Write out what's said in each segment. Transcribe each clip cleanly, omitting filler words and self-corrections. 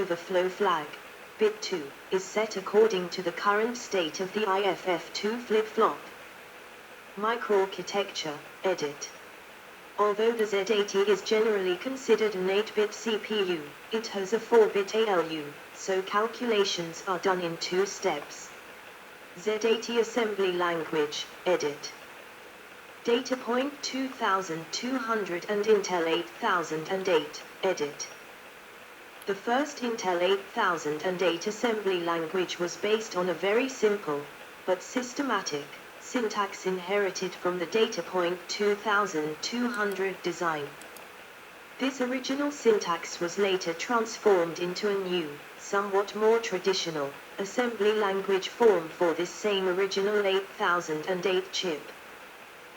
overflow flag, bit 2, is set according to the current state of the IFF2 flip-flop. Microarchitecture, edit. Although the Z80 is generally considered an 8-bit CPU, it has a 4-bit ALU, so calculations are done in 2 steps. Z80 assembly language, edit. Data point 2200 and Intel 8008, edit. The first Intel 8008 assembly language was based on a very simple, but systematic, syntax inherited from the data point 2200 design. This original syntax was later transformed into a new, somewhat more traditional, assembly language form for this same original 8008 chip.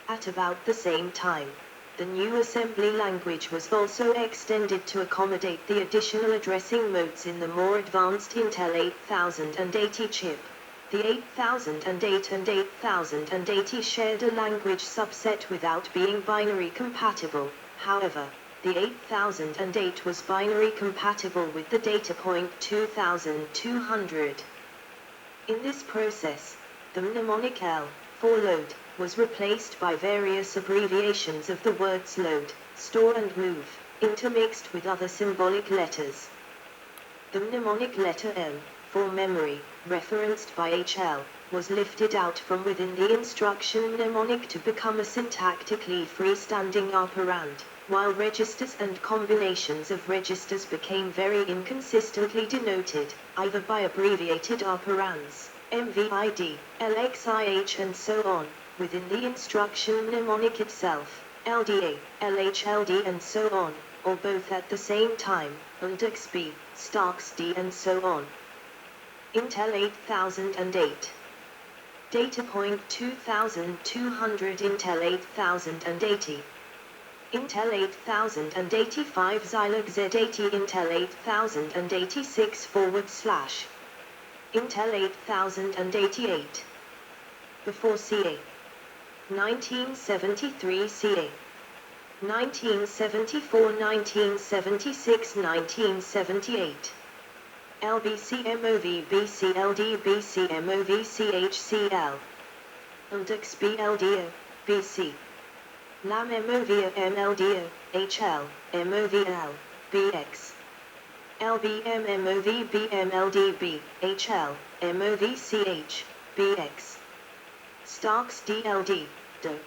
At about the same time, the new assembly language was also extended to accommodate the additional addressing modes in the more advanced Intel 8080 chip. The 8008 and 8080 shared a language subset without being binary compatible. However, the 8008 was binary compatible with the data point 2200. In this process, the mnemonic L for load was replaced by various abbreviations of the words load, store and move, intermixed with other symbolic letters. The mnemonic letter M, for memory, referenced by HL, was lifted out from within the instruction mnemonic to become a syntactically freestanding operand, while registers and combinations of registers became very inconsistently denoted, either by abbreviated operands, MVID, LXIH and so on, within the instruction mnemonic itself, LDA, LHLD and so on, or both at the same time, UNDXB, STARKSD and so on. Intel 8008. Data point 2200 Intel 8080. Intel 8085 Zilog Z80 Intel 8086 / Intel 8088. Before CA. 1973 CA. 1974 1976 1978. LBCMOV BCLD BCMOV CHCL. UNDXB LDO, BC. LAM MOV MLDO, HL, MOVL, BX. LBM MOV BMLDB, HL, MOV CH, BX. STARKSD DLD, DO,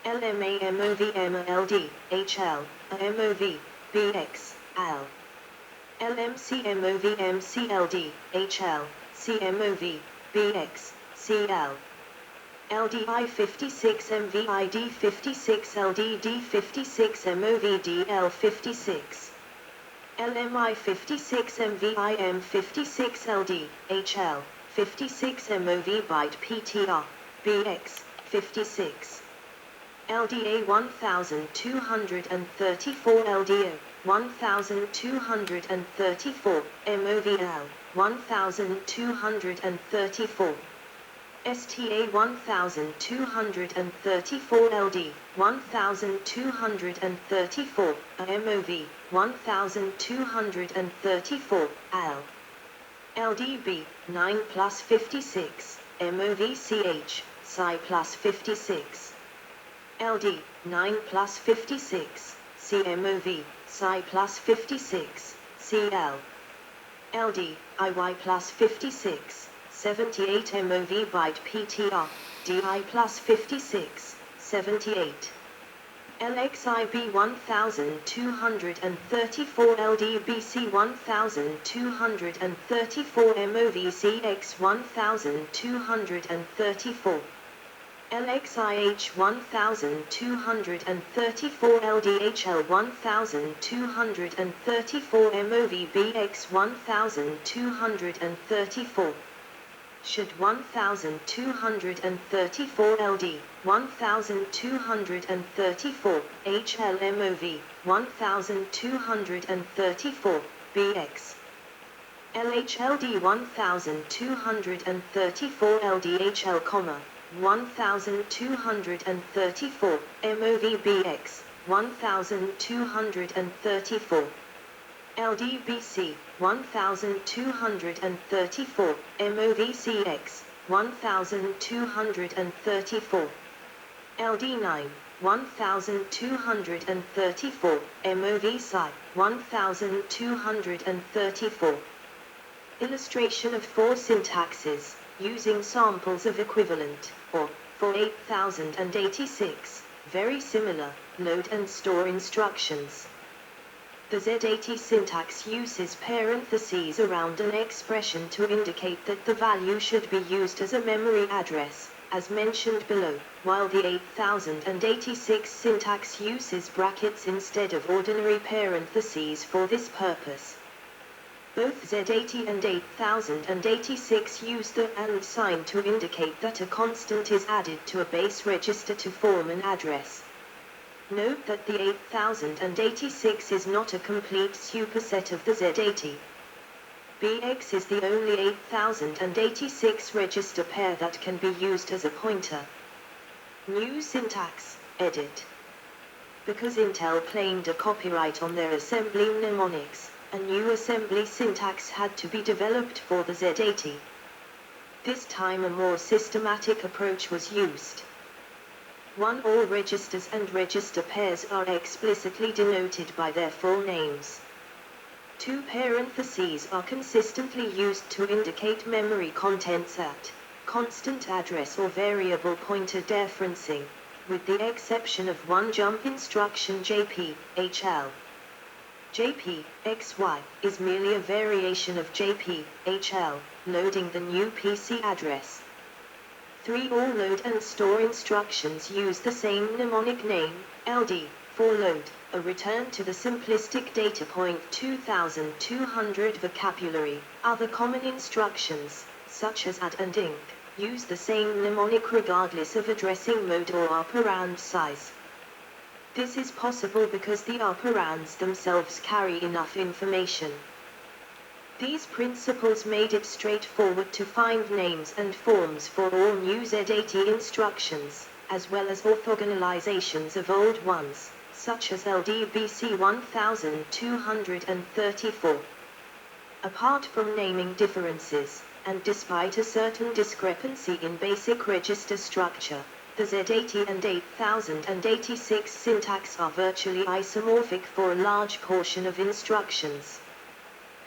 LMA MOV MLD, HL, MOV, BX, AL. LMC MOV MCLD, HL, CMOV, BX, CL. LDI 56 MVID 56 LDD 56 MOV DL 56. LMI 56 MVIM 56 LD, HL, 56 MOV byte PTR, BX, 56. LDA 1234 LDO, 1234, MOVL, 1234. STA 1234 LD, 1234, MOV, 1234, AL. LDB, 9 plus 56, MOVCH, Psi plus 56. LD, 9 plus 56, CMOV, Psi plus 56, CL. LD, IY plus 56, 78 MOV byte PTR, DI plus 56, 78. LXIB 1234 LDBC 1234 MOVCX 1234. LXIH 1234 LDHL 1234 MOVBX 1234. Should 1234 LD, 1234, HLMOV, 1234, BX. LHLD 1234 LDHL, 1234, MOVBX, 1234. LDBC 1234, MOVCX 1234, LD9 1234, MOVSci 1234. Illustration of 4 syntaxes, using samples of equivalent, or, for 8086, very similar, load and store instructions. The Z80 syntax uses parentheses around an expression to indicate that the value should be used as a memory address, as mentioned below, while the 8086 syntax uses brackets instead of ordinary parentheses for this purpose. Both Z80 and 8086 use the AND sign to indicate that a constant is added to a base register to form an address. Note that the 8086 is not a complete superset of the Z80. BX is the only 8086 register pair that can be used as a pointer. New syntax, edit. Because Intel claimed a copyright on their assembly mnemonics, a new assembly syntax had to be developed for the Z80. This time a more systematic approach was used. 1. All registers and register pairs are explicitly denoted by their full names. 2. Parentheses are consistently used to indicate memory contents at constant address or variable pointer dereferencing, with the exception of one jump instruction JP, HL. JP, XY, is merely a variation of JP, HL, loading the new PC address. 3. All load and store instructions use the same mnemonic name, LD, for load, a return to the simplistic data point 2200 vocabulary. Other common instructions, such as add and inc, use the same mnemonic regardless of addressing mode or operand size. This is possible because the operands themselves carry enough information. These principles made it straightforward to find names and forms for all new Z80 instructions, as well as orthogonalizations of old ones, such as LDBC 1234. Apart from naming differences, and despite a certain discrepancy in basic register structure, the Z80 and 8086 syntax are virtually isomorphic for a large portion of instructions.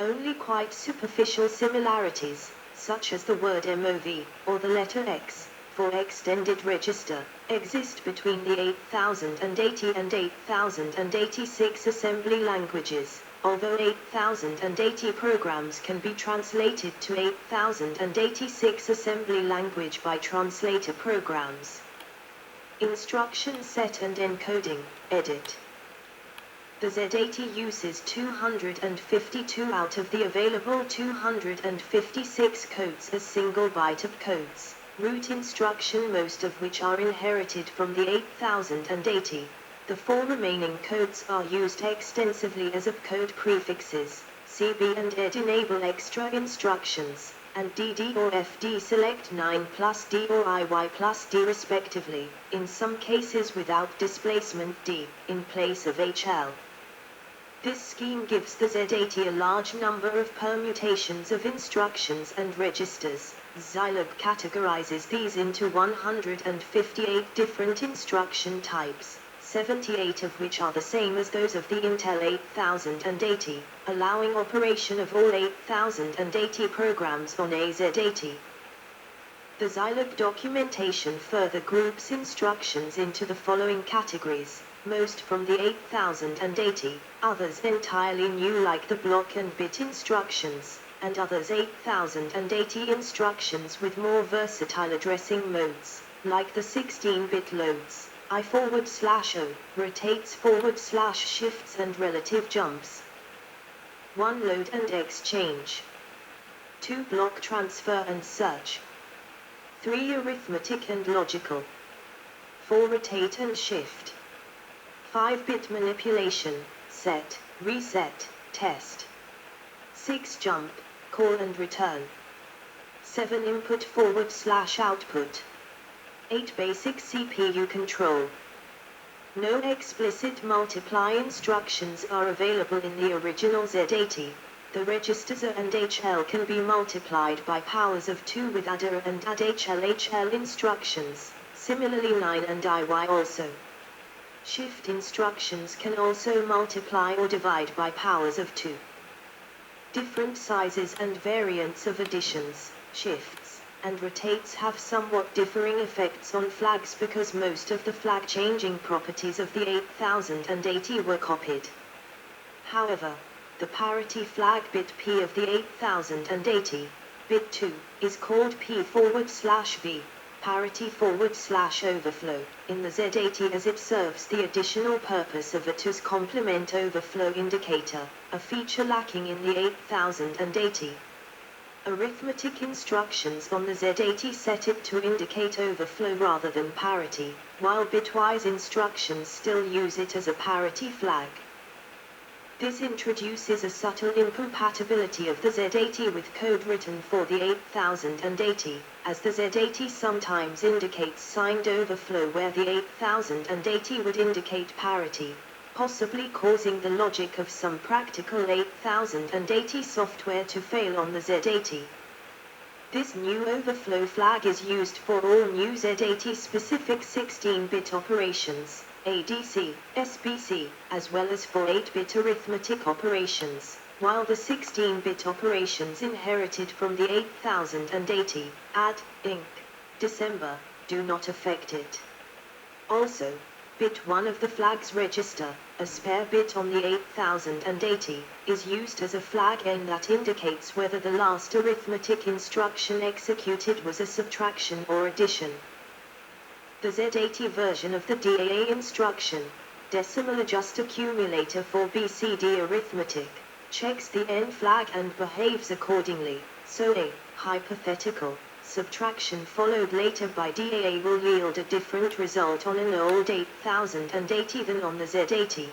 Only quite superficial similarities, such as the word MOV, or the letter X, for extended register, exist between the 8080 and 8086 assembly languages, although 8080 programs can be translated to 8086 assembly language by translator programs. Instruction set and encoding, edit. The Z80 uses 252 out of the available 256 codes as single byte of codes, root instruction, most of which are inherited from the 8080. The 4 remaining codes are used extensively as opcode prefixes. CB and ED enable extra instructions, and DD or FD select 9 plus D or IY plus D respectively, in some cases without displacement D, in place of HL. This scheme gives the Z80 a large number of permutations of instructions and registers. Zilog categorizes these into 158 different instruction types, 78 of which are the same as those of the Intel 8080, allowing operation of all 8080 programs on a Z80. The Zilog documentation further groups instructions into the following categories, most from the 8080, others entirely new like the block and bit instructions, and others 8080 instructions with more versatile addressing modes, like the 16-bit loads, I/O, rotates / shifts and relative jumps. 1. Load and exchange. 2. Block transfer and search. 3. Arithmetic and logical. 4. Rotate and shift. 5-bit manipulation, set, reset, test. 6. Jump, call and return. 7. Input / output. 8. Basic CPU control. No explicit multiply instructions are available in the original Z80. The registers A and HL can be multiplied by powers of 2 with ADD and ADD HL instructions, similarly 9 and IY also. Shift instructions can also multiply or divide by powers of 2. Different sizes and variants of additions, shifts, and rotates have somewhat differing effects on flags because most of the flag changing properties of the 8080 were copied. However, the parity flag bit P of the 8080, bit 2, is called P/V, parity/overflow, in the Z80 as it serves the additional purpose of a to's complement overflow indicator, a feature lacking in the 8080. Arithmetic instructions on the Z80 set it to indicate overflow rather than parity, while bitwise instructions still use it as a parity flag. This introduces a subtle incompatibility of the Z80 with code written for the 8080, as the Z80 sometimes indicates signed overflow where the 8080 would indicate parity, possibly causing the logic of some practical 8080 software to fail on the Z80. This new overflow flag is used for all new Z80 specific 16-bit operations, ADC, SBC, as well as for 8-bit arithmetic operations, while the 16-bit operations inherited from the 8080, add, inc., December, do not affect it. Also, bit 1 of the flag's register, a spare bit on the 8080, is used as a flag N that indicates whether the last arithmetic instruction executed was a subtraction or addition. The Z80 version of the DAA instruction, decimal adjust accumulator for BCD arithmetic, checks the N flag and behaves accordingly, so a hypothetical subtraction followed later by DAA will yield a different result on an old 8080 than on the Z80.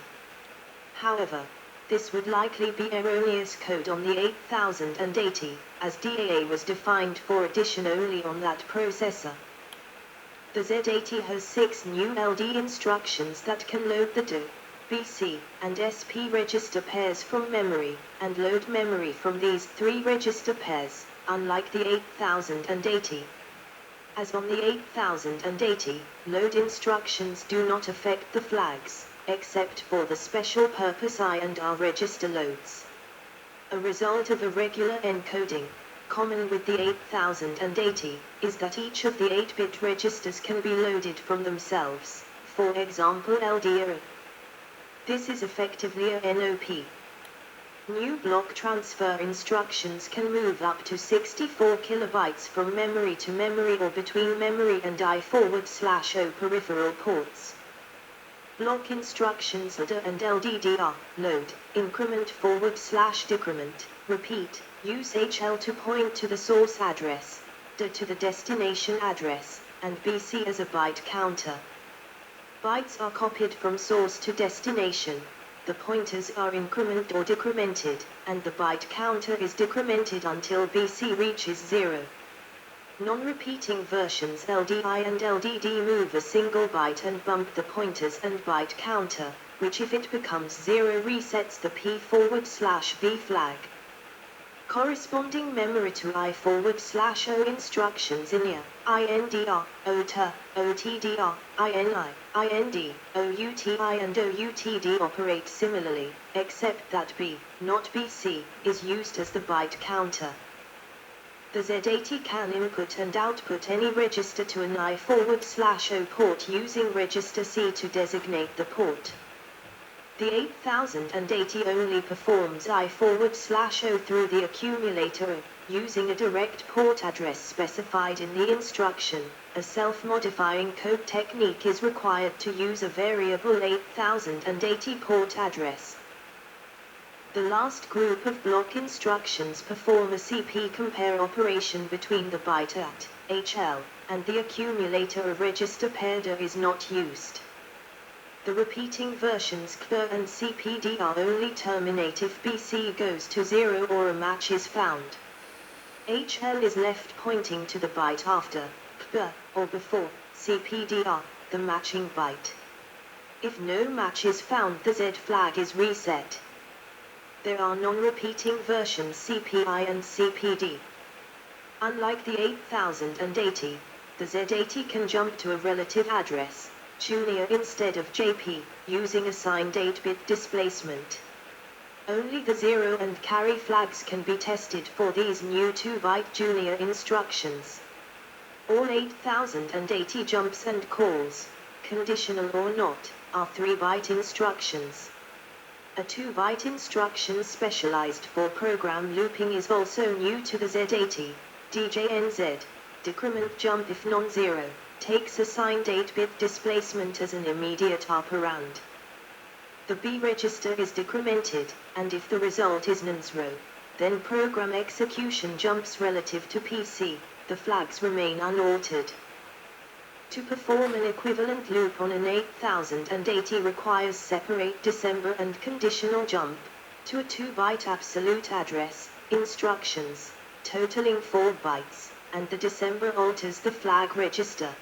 However, this would likely be erroneous code on the 8080, as DAA was defined for addition only on that processor. The Z80 has 6 new LD instructions that can load the DO, BC, and SP register pairs from memory, and load memory from these 3 register pairs, unlike the 8080. As on the 8080, load instructions do not affect the flags, except for the special purpose I and R register loads. A result of irregular encoding, common with the 8080, is that each of the 8-bit registers can be loaded from themselves, for example LDR. This is effectively a NOP. New block transfer instructions can move up to 64 kilobytes from memory to memory or between memory and I/O peripheral ports. Block instructions LDR and LDDR, load, increment/decrement, repeat, use HL to point to the source address, D to the destination address, and BC as a byte counter. Bytes are copied from source to destination. The pointers are incremented or decremented, and the byte counter is decremented until BC reaches 0. Non-repeating versions LDI and LDD move a single byte and bump the pointers and byte counter, which if it becomes 0 resets the P/V flag. Corresponding memory to I/O instructions in INDR, OTA, OTDR, INI, IND, OUTI and OUTD operate similarly, except that B, not BC, is used as the byte counter. The Z80 can input and output any register to an I/O port using register C to designate the port. The 8080 only performs I/O through the accumulator, using a direct port address specified in the instruction. A self-modifying code technique is required to use a variable 8080 port address. The last group of block instructions perform a CP compare operation between the byte at HL and the accumulator. A register pair D is not used. The repeating versions CPR and CPD are only terminate if BC goes to 0 or a match is found. HL is left pointing to the byte after CPR or before CPDR, the matching byte. If no match is found, the Z flag is reset. There are non-repeating versions CPI and CPD. Unlike the 8080, the Z80 can jump to a relative address, Julia instead of JP, using assigned 8-bit displacement. Only the 0 and carry flags can be tested for these new 2-byte Julia instructions. All 8080 jumps and calls, conditional or not, are 3-byte instructions. A 2-byte instruction specialized for program looping is also new to the Z80, DJNZ, decrement jump if non-zero, takes assigned 8-bit displacement as an immediate operand. The B register is decremented, and if the result is non-zero, then program execution jumps relative to PC, the flags remain unaltered. To perform an equivalent loop on an 8080 requires separate December and conditional jump to a 2-byte absolute address, instructions, totaling 4 bytes, and the December alters the flag register.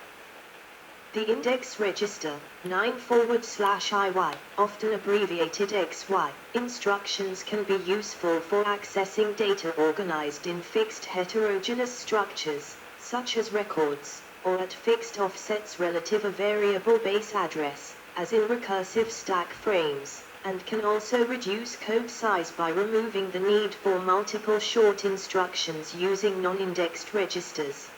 The index register, 9/IY, often abbreviated XY, instructions can be useful for accessing data organized in fixed heterogeneous structures, such as records, or at fixed offsets relative a variable base address, as in recursive stack frames, and can also reduce code size by removing the need for multiple short instructions using non-indexed registers.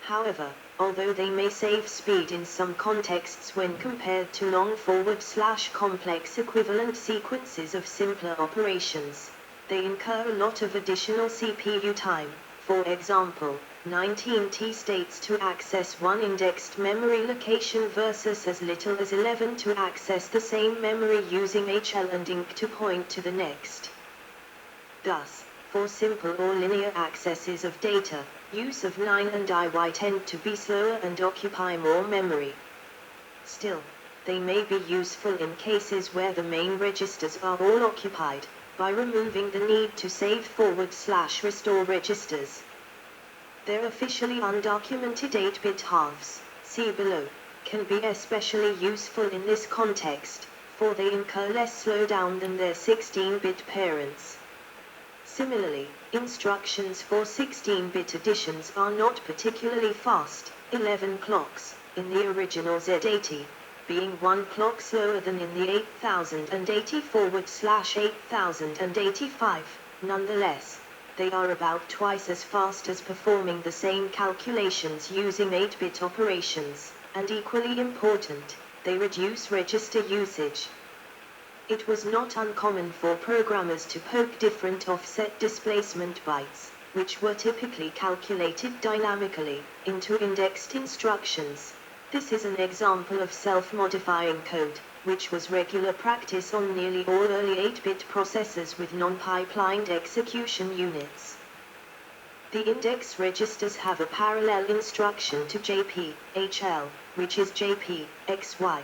However, although they may save speed in some contexts when compared to long/complex equivalent sequences of simpler operations, they incur a lot of additional CPU time. For example, 19 T-states to access one indexed memory location versus as little as 11 to access the same memory using HL and INC to point to the next. Thus, for simple or linear accesses of data, use of 9 and IY tend to be slower and occupy more memory. Still, they may be useful in cases where the main registers are all occupied, by removing the need to save forward/restore registers. Their officially undocumented 8-bit halves, see below, can be especially useful in this context, for they incur less slowdown than their 16-bit parents. Similarly, instructions for 16-bit additions are not particularly fast, 11 clocks, in the original Z80, being 1 clock slower than in the 8080/8085. Nonetheless, they are about twice as fast as performing the same calculations using 8-bit operations, and equally important, they reduce register usage. It was not uncommon for programmers to poke different offset displacement bytes, which were typically calculated dynamically, into indexed instructions. This is an example of self-modifying code, which was regular practice on nearly all early 8-bit processors with non-pipelined execution units. The index registers have a parallel instruction to JP, HL, which is JP, XY.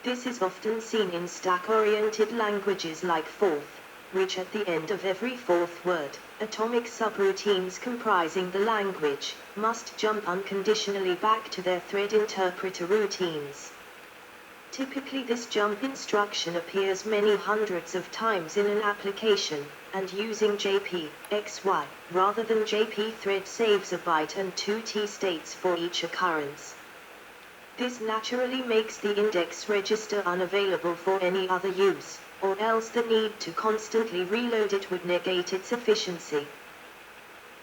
This is often seen in stack-oriented languages like Forth, which at the end of every fourth word, atomic subroutines comprising the language, must jump unconditionally back to their thread interpreter routines. Typically this jump instruction appears many hundreds of times in an application, and using JP, XY, rather than JP thread saves a byte and 2 T-states for each occurrence. This naturally makes the index register unavailable for any other use, or else the need to constantly reload it would negate its efficiency.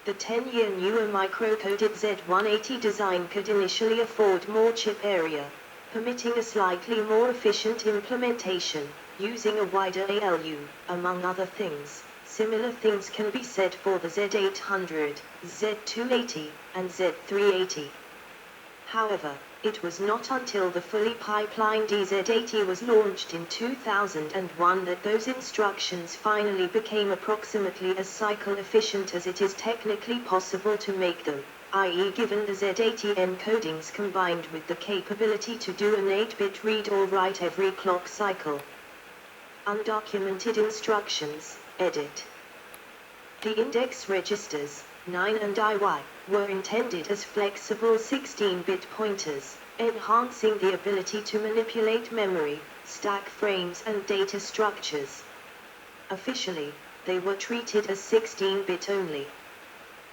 The 10-year newer microcoded Z180 design could initially afford more chip area, permitting a slightly more efficient implementation, using a wider ALU, among other things. Similar things can be said for the Z800, Z280, and Z380. However, it was not until the fully pipelined Z80 was launched in 2001 that those instructions finally became approximately as cycle efficient as it is technically possible to make them, i.e. given the Z80 encodings combined with the capability to do an 8-bit read or write every clock cycle. Undocumented instructions, edit. The index registers, 9 and IY, were intended as flexible 16-bit pointers, enhancing the ability to manipulate memory, stack frames and data structures. Officially, they were treated as 16-bit only.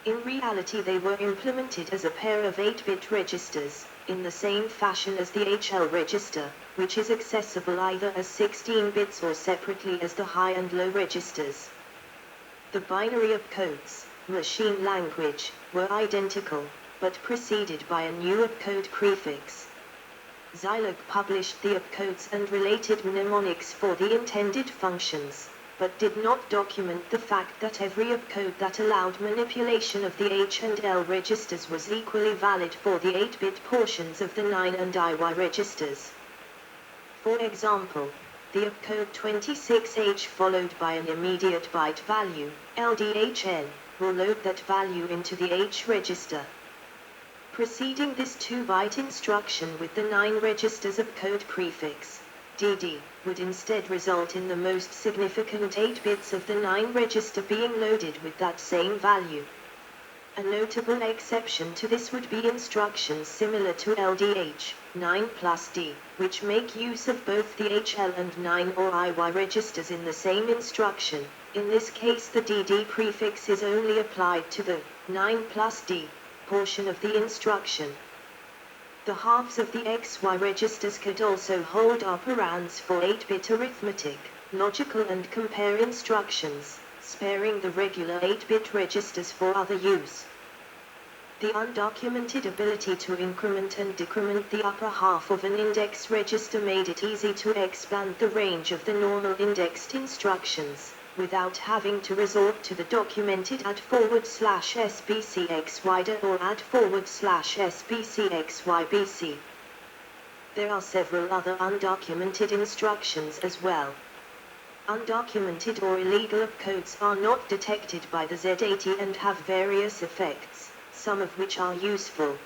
In reality they were implemented as a pair of 8-bit registers, in the same fashion as the HL register, which is accessible either as 16 bits or separately as the high and low registers. The binary opcodes, machine language, were identical, but preceded by a new opcode prefix. Zilog published the opcodes and related mnemonics for the intended functions, but did not document the fact that every opcode that allowed manipulation of the H and L registers was equally valid for the 8-bit portions of the 9 and IY registers. For example, the opcode 26H followed by an immediate byte value, LDHN, will load that value into the H register. Preceding this 2-byte instruction with the 9 registers opcode prefix, DD, would instead result in the most significant 8 bits of the 9 register being loaded with that same value. A notable exception to this would be instructions similar to LDH, 9 plus D, which make use of both the HL and 9 or IY registers in the same instruction. In this case the DD prefix is only applied to the 9 plus D portion of the instruction. The halves of the XY registers could also hold operands for 8-bit arithmetic, logical and compare instructions, sparing the regular 8-bit registers for other use. The undocumented ability to increment and decrement the upper half of an index register made it easy to expand the range of the normal indexed instructions, without having to resort to the documented add/SBCXYDA or add/SBCXYBC. There are several other undocumented instructions as well. Undocumented or illegal opcodes are not detected by the Z80 and have various effects, some of which are useful.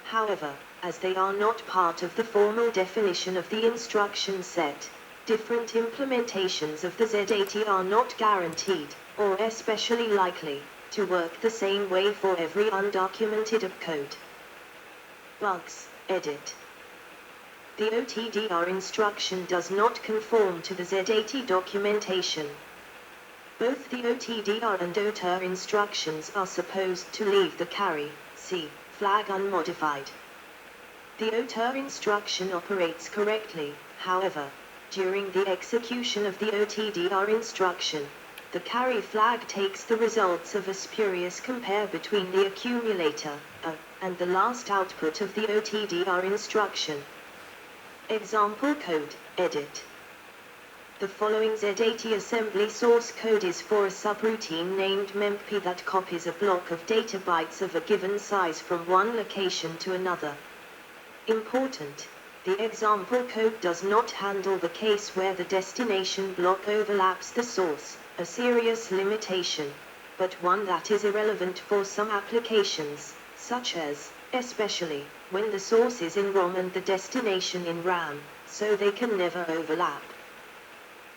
However, as they are not part of the formal definition of the instruction set, different implementations of the Z80 are not guaranteed, or especially likely, to work the same way for every undocumented opcode. Bugs, edit. The OTDR instruction does not conform to the Z80 documentation. Both the OTDR and OTR instructions are supposed to leave the carry, C, flag unmodified. The OTR instruction operates correctly, however, during the execution of the OTDR instruction, the carry flag takes the results of a spurious compare between the accumulator, A, and the last output of the OTDR instruction. Example code, edit. The following Z80 assembly source code is for a subroutine named mempp that copies a block of data bytes of a given size from one location to another. Important. The example code does not handle the case where the destination block overlaps the source, a serious limitation, but one that is irrelevant for some applications, such as, especially, when the source is in ROM and the destination in RAM, so they can never overlap.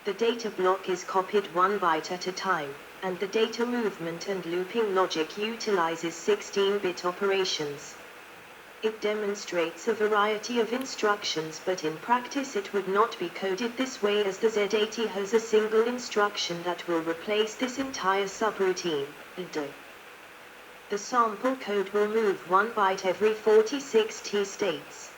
The data block is copied 1 byte at a time, and the data movement and looping logic utilizes 16-bit operations. It demonstrates a variety of instructions, but in practice it would not be coded this way as the Z80 has a single instruction that will replace this entire subroutine, LDO. The sample code will move 1 byte every 46 T states.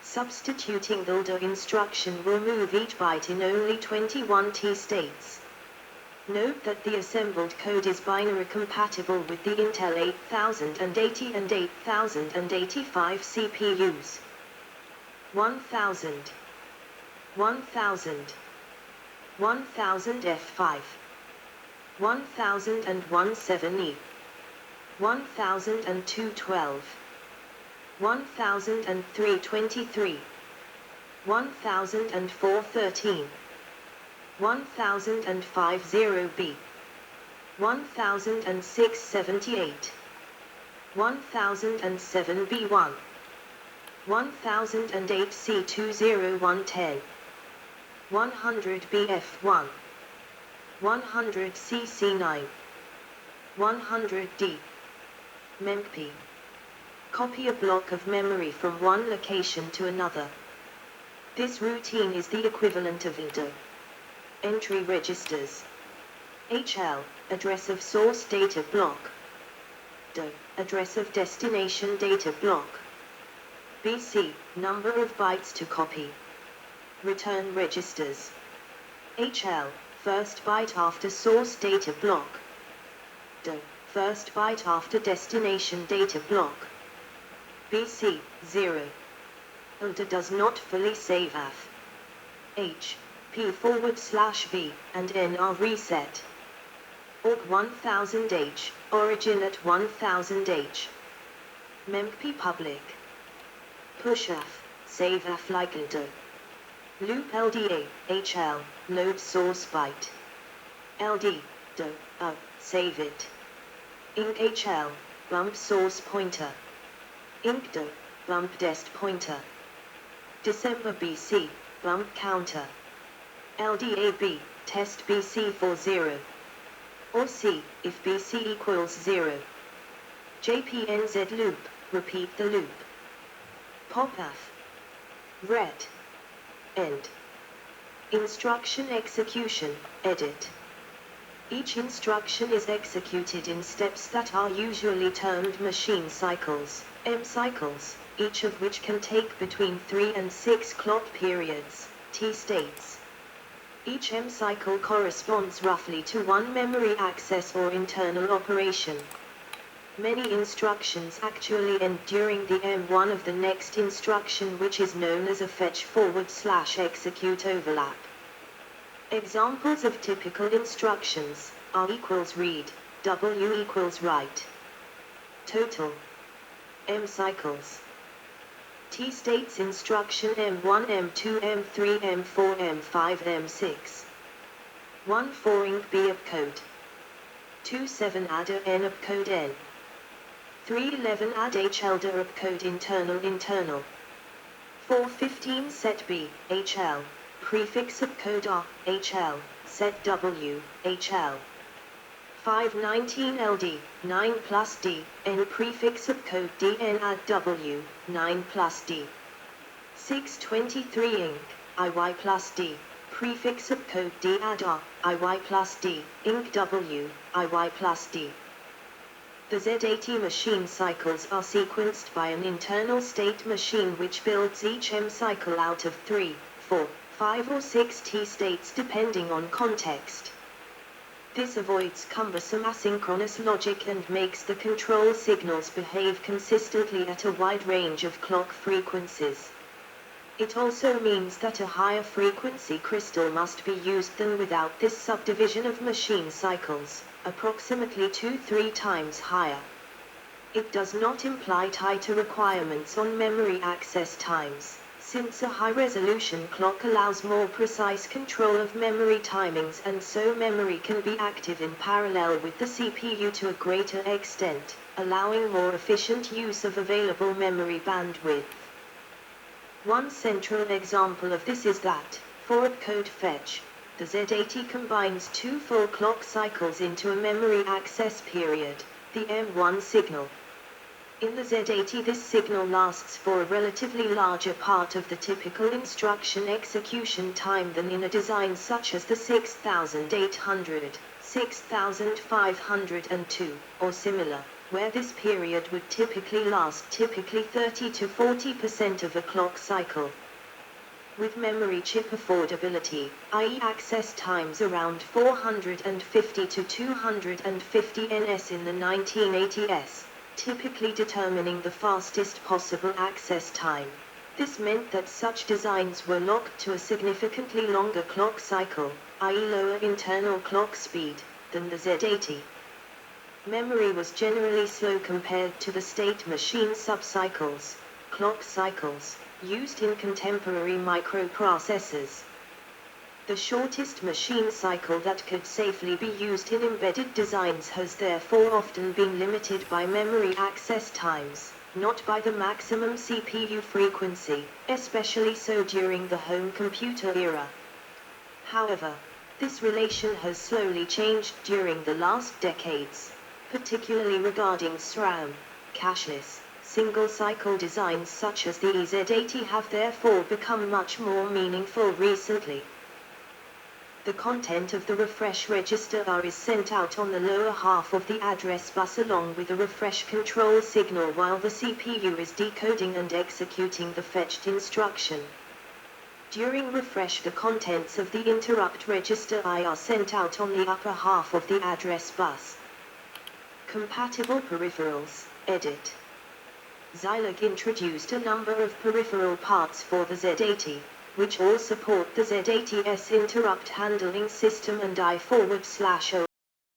Substituting the LDO instruction will move each byte in only 21 T states. Note that the assembled code is binary compatible with the Intel 8080 and 8085 CPUs. 1000, 1000, 1000 F5, 1001 7E, 100212, 100323, 100413, 1050B, 100678, 1007B1, 1008C20110, 100BF1, 100CC9, 100D, MEMP. copy a block of memory from one location to another. This routine is the equivalent of INDO. Entry registers. HL, address of source data block. DO, address of destination data block. BC, number of bytes to copy. Return registers. HL, first byte after source data block. DO, first byte after destination data block. BC, 0. ODA does not fully save AF. H, P/V and N are reset. Org 1000H, origin at 1000H. Memp public. Push AF, save AF like INDO. Loop LDA, HL, load source byte. LD, DO, save it. Inc HL, bump source pointer. Inc DO, bump dest pointer. December BC, bump counter. LDAB, test BC for 0. Or C, if BC equals 0. JPNZ loop, repeat the loop. POPAF. Ret. End. Instruction execution, edit. Each instruction is executed in steps that are usually termed machine cycles, M cycles, each of which can take between 3 and 6 clock periods, T states. Each M cycle corresponds roughly to one memory access or internal operation. Many instructions actually end during the M1 of the next instruction, which is known as a fetch/execute overlap. Examples of typical instructions are equals read, W equals write. Total. M cycles. T states instruction M1, M2, M3, M4, M5, M6. 1/4 inc B opcode. 2/7 adder N opcode N. 3/11 add HL opcode internal. 4/15 set B, HL, prefix opcode R, HL, set W, HL. 5/19 LD, 9 plus D, N prefix opcode DN add W, 9 plus D. 6/23 inc, IY plus D, prefix opcode D add R, IY plus D, inc W, IY plus D. The Z80 machine cycles are sequenced by an internal state machine which builds each M cycle out of 3, 4, 5 or 6 T states depending on context. This avoids cumbersome asynchronous logic and makes the control signals behave consistently at a wide range of clock frequencies. It also means that a higher frequency crystal must be used than without this subdivision of machine cycles, approximately 2-3 times higher. It does not imply tighter requirements on memory access times, since a high-resolution clock allows more precise control of memory timings, and so memory can be active in parallel with the CPU to a greater extent, allowing more efficient use of available memory bandwidth. One central example of this is that, for opcode fetch, the Z80 combines 2 full clock cycles into a memory access period, the M1 signal. In the Z80 this signal lasts for a relatively larger part of the typical instruction execution time than in a design such as the 6800, 6502, or similar, where this period would typically last 30 to 40% of a clock cycle. With memory chip affordability, i.e. access times around 450 to 250 ns in the 1980s, typically determining the fastest possible access time. This meant that such designs were locked to a significantly longer clock cycle, i.e. lower internal clock speed, than the Z80. Memory was generally slow compared to the state machine subcycles, clock cycles, used in contemporary microprocessors. The shortest machine cycle that could safely be used in embedded designs has therefore often been limited by memory access times, not by the maximum CPU frequency, especially so during the home computer era. However, this relation has slowly changed during the last decades, particularly regarding SRAM, cashless, Single-cycle designs such as the Z80 have therefore become much more meaningful recently. The content of the refresh register R is sent out on the lower half of the address bus along with a refresh control signal while the CPU is decoding and executing the fetched instruction. During refresh, the contents of the interrupt register I are sent out on the upper half of the address bus. Compatible peripherals, edit. Zilog introduced a number of peripheral parts for the Z80, which all support the Z80's interrupt handling system and I/O